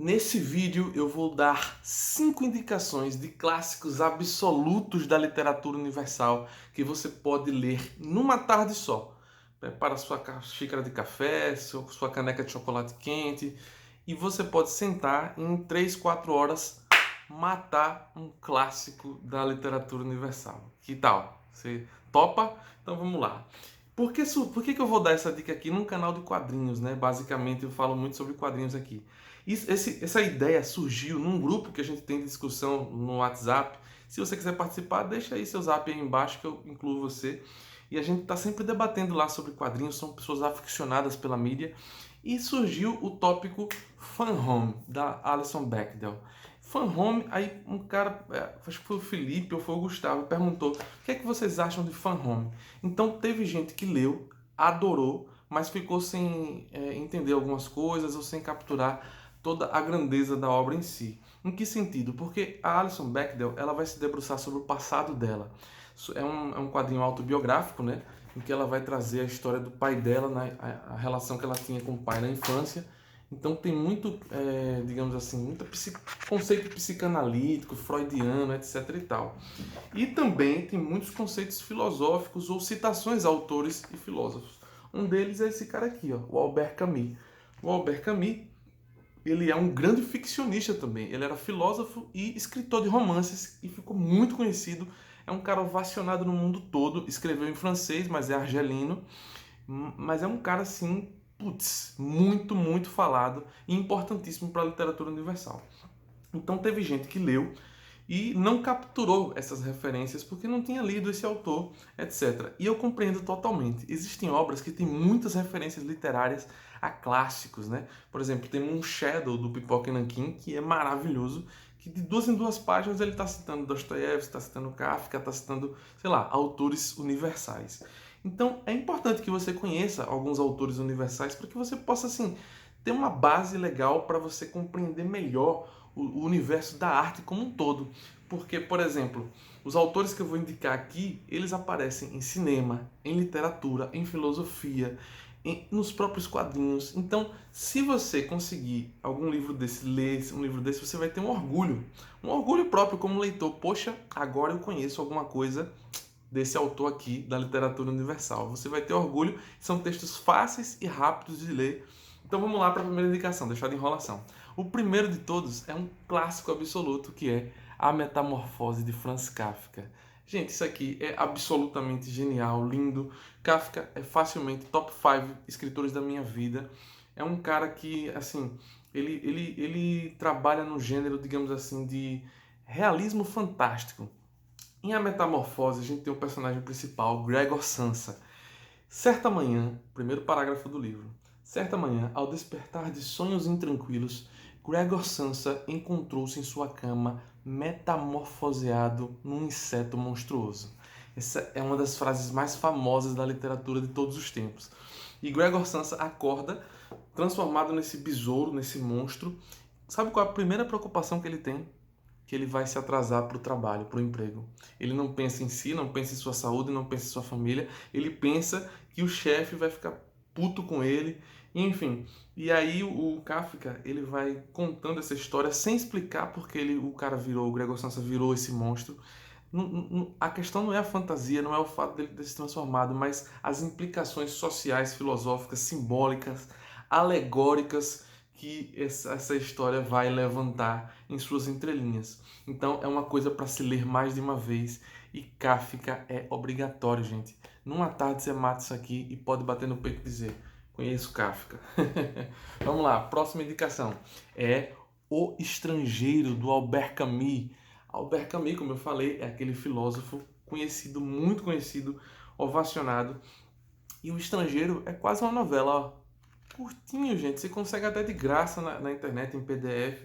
Nesse vídeo eu vou dar 5 indicações de clássicos absolutos da literatura universal que você pode ler numa tarde só. Prepara sua xícara de café, sua caneca de chocolate quente e você pode sentar e em 3, 4 horas matar um clássico da literatura universal. Que tal? Você topa? Então vamos lá. Por que eu vou dar essa dica aqui num canal de quadrinhos, né? Basicamente eu falo muito sobre quadrinhos aqui. Essa ideia surgiu num grupo que a gente tem de discussão no WhatsApp. Se você quiser participar, deixa aí seu zap aí embaixo que eu incluo você. E a gente está sempre debatendo lá sobre quadrinhos, são pessoas aficionadas pela mídia. E surgiu o tópico Fan Home, da Alison Bechdel. Fan Home, aí um cara, acho que foi o Felipe ou foi o Gustavo, perguntou: o que é que vocês acham de Fan Home? Então teve gente que leu, adorou, mas ficou sem entender algumas coisas ou sem capturar toda a grandeza da obra em si. Em que sentido? Porque a Alison Bechdel ela vai se debruçar sobre o passado dela. É um quadrinho autobiográfico, né? Em que ela vai trazer a história do pai dela, né? A relação que ela tinha com o pai na infância. Então tem muito, digamos assim, muito conceito psicanalítico, freudiano, etc e tal. E também tem muitos conceitos filosóficos ou citações a autores e filósofos. Um deles é esse cara aqui, ó, o Albert Camus. O Albert Camus, ele é um grande ficcionista também. Ele era filósofo e escritor de romances e ficou muito conhecido. É um cara ovacionado no mundo todo. Escreveu em francês, mas é argelino. Mas é um cara assim, putz, muito, muito falado e importantíssimo para a literatura universal. Então teve gente que leu e não capturou essas referências porque não tinha lido esse autor, etc. E eu compreendo totalmente. Existem obras que têm muitas referências literárias a clássicos, né? Por exemplo, tem um Shadow do Pipoca e Nanquim, que é maravilhoso, que de duas em duas páginas ele está citando Dostoiévski, está citando Kafka, está citando, sei lá, autores universais. Então é importante que você conheça alguns autores universais para que você possa, assim, ter uma base legal para você compreender melhor o universo da arte como um todo. Porque, por exemplo, os autores que eu vou indicar aqui, eles aparecem em cinema, em literatura, em filosofia, nos próprios quadrinhos. Então, se você conseguir algum livro desse, ler um livro desse, você vai ter um orgulho próprio como leitor. Poxa, agora eu conheço alguma coisa desse autor aqui da literatura universal. Você vai ter orgulho, são textos fáceis e rápidos de ler. Então vamos lá para a primeira indicação, deixar de enrolação. O primeiro de todos é um clássico absoluto que é A Metamorfose de Franz Kafka. Gente, isso aqui é absolutamente genial, lindo. Kafka é facilmente top 5 escritores da minha vida. É um cara que, assim, ele trabalha no gênero, digamos assim, de realismo fantástico. Em A Metamorfose, a gente tem o personagem principal, Gregor Samsa. Certa manhã, primeiro parágrafo do livro. Certa manhã, ao despertar de sonhos intranquilos, Gregor Samsa encontrou-se em sua cama metamorfoseado num inseto monstruoso. Essa é uma das frases mais famosas da literatura de todos os tempos. E Gregor Samsa acorda transformado nesse besouro, nesse monstro. Sabe qual é a primeira preocupação que ele tem? Que ele vai se atrasar para o trabalho, para o emprego. Ele não pensa em si, não pensa em sua saúde, não pensa em sua família. Ele pensa que o chefe vai ficar puto com ele, enfim. E aí o Kafka, ele vai contando essa história sem explicar porque o cara virou, o Gregor Samsa virou esse monstro. A questão não é a fantasia, não é o fato dele ter se transformado, mas as implicações sociais, filosóficas, simbólicas, alegóricas que essa história vai levantar em suas entrelinhas. Então é uma coisa para se ler mais de uma vez e Kafka é obrigatório, gente. Numa tarde você mata isso aqui e pode bater no peito e dizer: conheço Kafka. Vamos lá, próxima indicação é O Estrangeiro, do Albert Camus. Albert Camus, como eu falei, é aquele filósofo conhecido, muito conhecido, ovacionado. E O Estrangeiro é quase uma novela, ó. Curtinho, gente. Você consegue até de graça na internet, em PDF.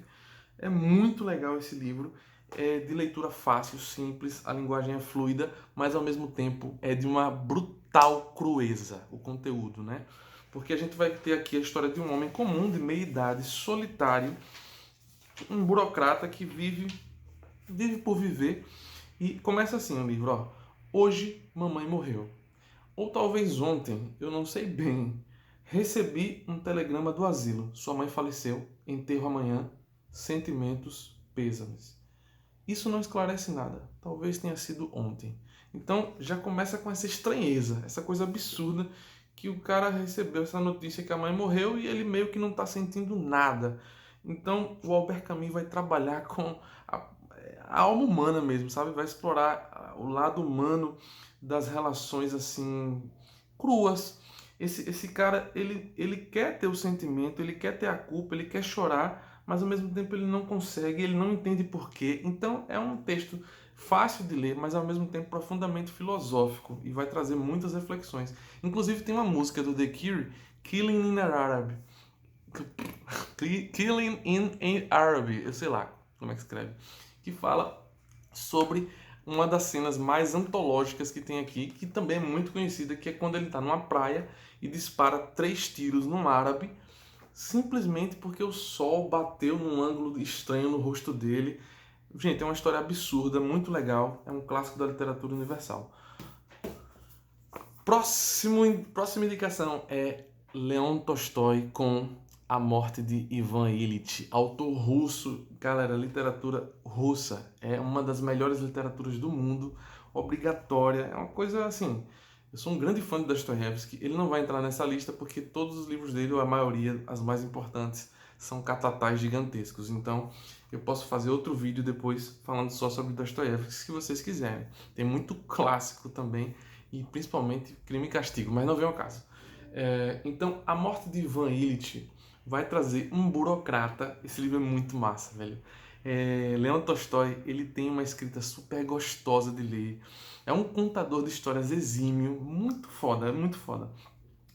É muito legal esse livro. É de leitura fácil, simples, a linguagem é fluida, mas ao mesmo tempo é de uma brutal crueza o conteúdo, né? Porque a gente vai ter aqui a história de um homem comum, de meia idade, solitário, um burocrata que vive por viver. E começa assim o livro, ó. Hoje, mamãe morreu. Ou talvez ontem, eu não sei bem. Recebi um telegrama do asilo. Sua mãe faleceu. Enterro amanhã. sentimentos, pêsames. Isso não esclarece nada. Talvez tenha sido ontem. Então já começa com essa estranheza, essa coisa absurda que o cara recebeu essa notícia que a mãe morreu e ele meio que não está sentindo nada. Então o Albert Camus vai trabalhar com a, a alma humana mesmo, sabe? Vai explorar o lado humano das relações assim cruas. Esse cara, ele quer ter o sentimento, ele quer ter a culpa, ele quer chorar, mas ao mesmo tempo ele não consegue, ele não entende por quê. Então é um texto fácil de ler, mas ao mesmo tempo profundamente filosófico e vai trazer muitas reflexões. Inclusive tem uma música do The Cure, Killing in Arab. Killing in Arab, eu sei lá como é que escreve, que fala sobre uma das cenas mais antológicas que tem aqui, que também é muito conhecida, que é quando ele está numa praia e dispara 3 tiros num árabe, simplesmente porque o sol bateu num ângulo estranho no rosto dele. Gente, é uma história absurda, muito legal, é um clássico da literatura universal. Próxima indicação é Leon Tolstói com A Morte de Ivan Ilitch, autor russo. Galera, literatura russa é uma das melhores literaturas do mundo, obrigatória, é uma coisa assim. Eu sou um grande fã de Dostoiévski, ele não vai entrar nessa lista porque todos os livros dele, ou a maioria, as mais importantes, são catatais gigantescos. Então, eu posso fazer outro vídeo depois falando só sobre Dostoiévski, se vocês quiserem. Tem muito clássico também, e principalmente Crime e Castigo, mas não vem ao caso. Então, A Morte de Ivan Ilitch vai trazer um burocrata. Esse livro é muito massa, velho. Leon Tolstói, ele tem uma escrita super gostosa de ler. É um contador de histórias exímio, muito foda, é muito foda.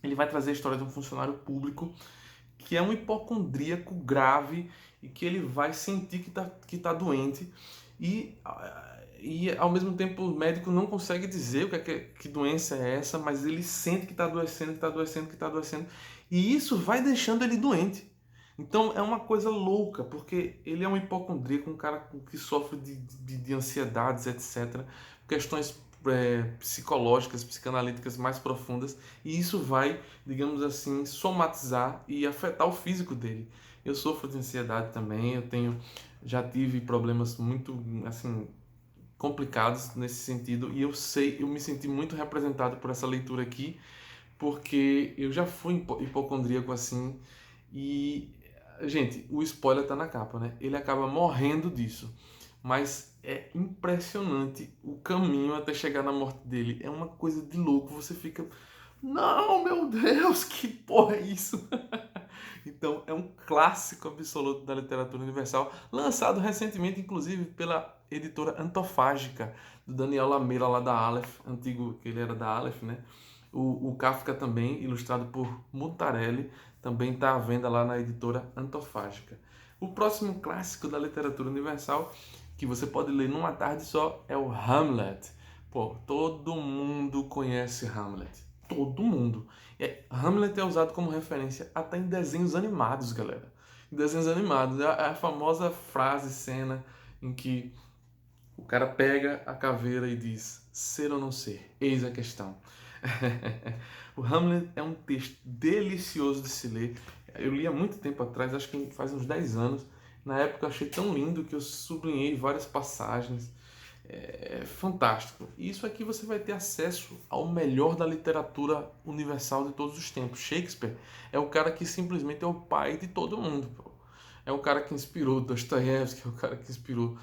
Ele vai trazer a história de um funcionário público que é um hipocondríaco grave e que ele vai sentir que tá doente e ao mesmo tempo o médico não consegue dizer que doença é essa, mas ele sente que está adoecendo, que está adoecendo, que está adoecendo, e isso vai deixando ele doente. Então é uma coisa louca, porque ele é um hipocondríaco, um cara que sofre de ansiedades, etc. Questões psicológicas, psicanalíticas mais profundas, e isso vai, digamos assim, somatizar e afetar o físico dele. Eu sofro de ansiedade também, já tive problemas muito, assim, complicados nesse sentido, e eu me senti muito representado por essa leitura aqui, porque eu já fui hipocondríaco assim, e, gente, o spoiler tá na capa, né? Ele acaba morrendo disso, mas é impressionante o caminho até chegar na morte dele, é uma coisa de louco, você fica, não, meu Deus, que porra é isso? Então, é um clássico absoluto da literatura universal, lançado recentemente, inclusive, pela editora Antofágica, do Daniel Lameira, lá da Aleph, antigo, que ele era da Aleph, né? O Kafka também, ilustrado por Mutarelli, também está à venda lá na editora Antofágica. O próximo clássico da literatura universal, que você pode ler numa tarde só, é o Hamlet. Pô, todo mundo conhece Hamlet. Todo mundo. Hamlet é usado como referência até em desenhos animados, galera. Em desenhos animados. É a famosa frase, cena, em que o cara pega a caveira e diz: ser ou não ser? Eis a questão. O Hamlet é um texto delicioso de se ler. Eu li há muito tempo atrás, acho que faz uns 10 anos. Na época eu achei tão lindo que eu sublinhei várias passagens. É fantástico. E isso aqui você vai ter acesso ao melhor da literatura universal de todos os tempos. Shakespeare é o cara que simplesmente é o pai de todo mundo. Pô. É o cara que inspirou Dostoiévski, é o cara que inspirou.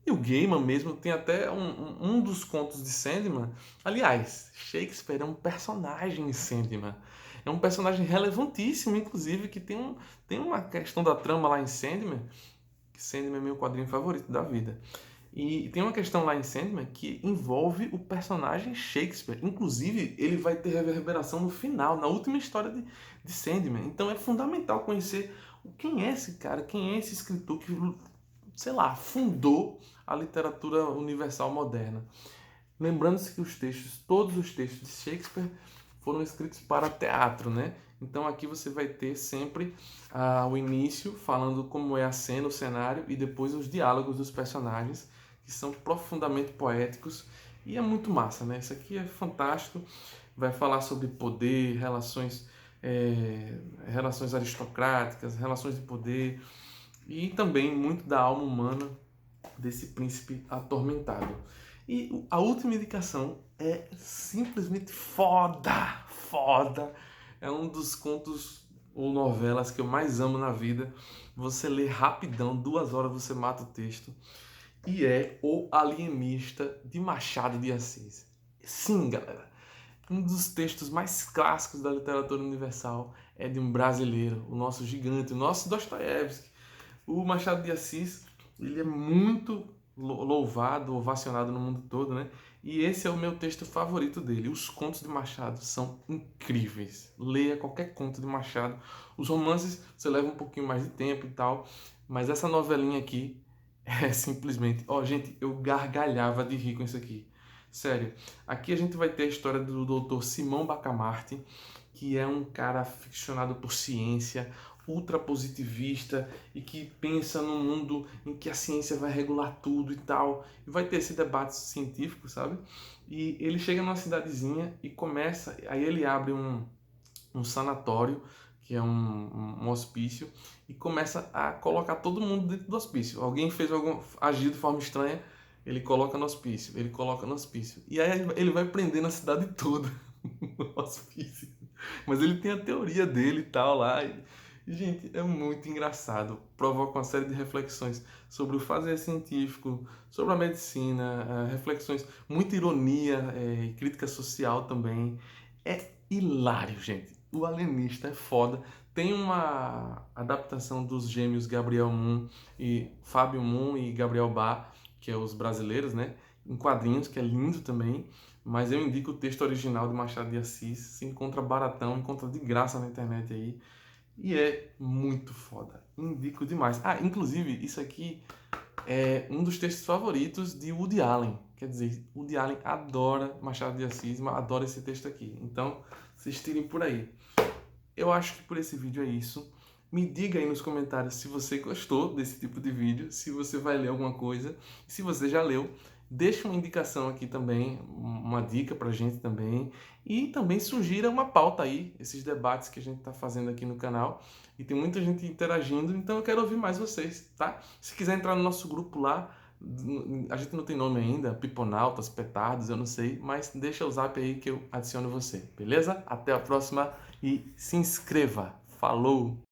E o Gaiman mesmo tem até um dos contos de Sandman. Aliás, Shakespeare é um personagem em Sandman. É um personagem relevantíssimo, inclusive, que tem uma questão da trama lá em Sandman, que Sandman é meu quadrinho favorito da vida. E tem uma questão lá em Sandman que envolve o personagem Shakespeare. Inclusive, ele vai ter reverberação no final, na última história de Sandman. Então é fundamental conhecer quem é esse cara, quem é esse escritor que, sei lá, fundou a literatura universal moderna. Lembrando-se que todos os textos de Shakespeare foram escritos para teatro, né? Então aqui você vai ter sempre o início falando como é a cena, o cenário, e depois os diálogos dos personagens, que são profundamente poéticos, e é muito massa, né? Isso aqui é fantástico, vai falar sobre poder, relações aristocráticas, relações de poder, e também muito da alma humana desse príncipe atormentado. E a última indicação é simplesmente foda, foda. É um dos contos ou novelas que eu mais amo na vida. Você lê rapidão, 2 horas você mata o texto. E é O Alienista de Machado de Assis. Sim, galera. Um dos textos mais clássicos da literatura universal é de um brasileiro, o nosso gigante, o nosso Dostoiévski. O Machado de Assis, ele é muito louvado, ovacionado no mundo todo, né? E esse é o meu texto favorito dele. Os contos de Machado são incríveis. Leia qualquer conto de Machado. Os romances você leva um pouquinho mais de tempo e tal, mas essa novelinha aqui é simplesmente, ó, gente, eu gargalhava de rir com isso aqui. Sério. Aqui a gente vai ter a história do Dr. Simão Bacamarte, que é um cara ficcionado por ciência, ultra positivista e que pensa num mundo em que a ciência vai regular tudo e tal. E vai ter esse debate científico, sabe? E ele chega numa cidadezinha e começa, aí ele abre um sanatório, que é um hospício, e começa a colocar todo mundo dentro do hospício. Alguém fez agiu de forma estranha, ele coloca no hospício, ele coloca no hospício. E aí ele vai prender na cidade toda no hospício. Mas ele tem a teoria dele e tal lá. E, gente, é muito engraçado. Provoca uma série de reflexões sobre o fazer científico, sobre a medicina, reflexões, muita ironia e crítica social também. É hilário, gente. O Alienista é foda. Tem uma adaptação dos gêmeos Gabriel Moon e Fábio Moon e Gabriel Bá, que é os brasileiros, né? Em quadrinhos, que é lindo também. Mas eu indico o texto original de Machado de Assis. Se encontra baratão, encontra de graça na internet aí. E é muito foda. Indico demais. Ah, inclusive, isso aqui é um dos textos favoritos de Woody Allen. Quer dizer, Woody Allen adora Machado de Assis, mas adora esse texto aqui. Então, vocês tirem por aí. Eu acho que por esse vídeo é isso. Me diga aí nos comentários se você gostou desse tipo de vídeo, se você vai ler alguma coisa. Se você já leu, deixa uma indicação aqui também, uma dica pra gente também. E também sugira uma pauta aí, esses debates que a gente tá fazendo aqui no canal. E tem muita gente interagindo, então eu quero ouvir mais vocês, tá? Se quiser entrar no nosso grupo lá, a gente não tem nome ainda, Piponautas, Petardos, eu não sei, mas deixa o zap aí que eu adiciono você, beleza? Até a próxima e se inscreva. Falou!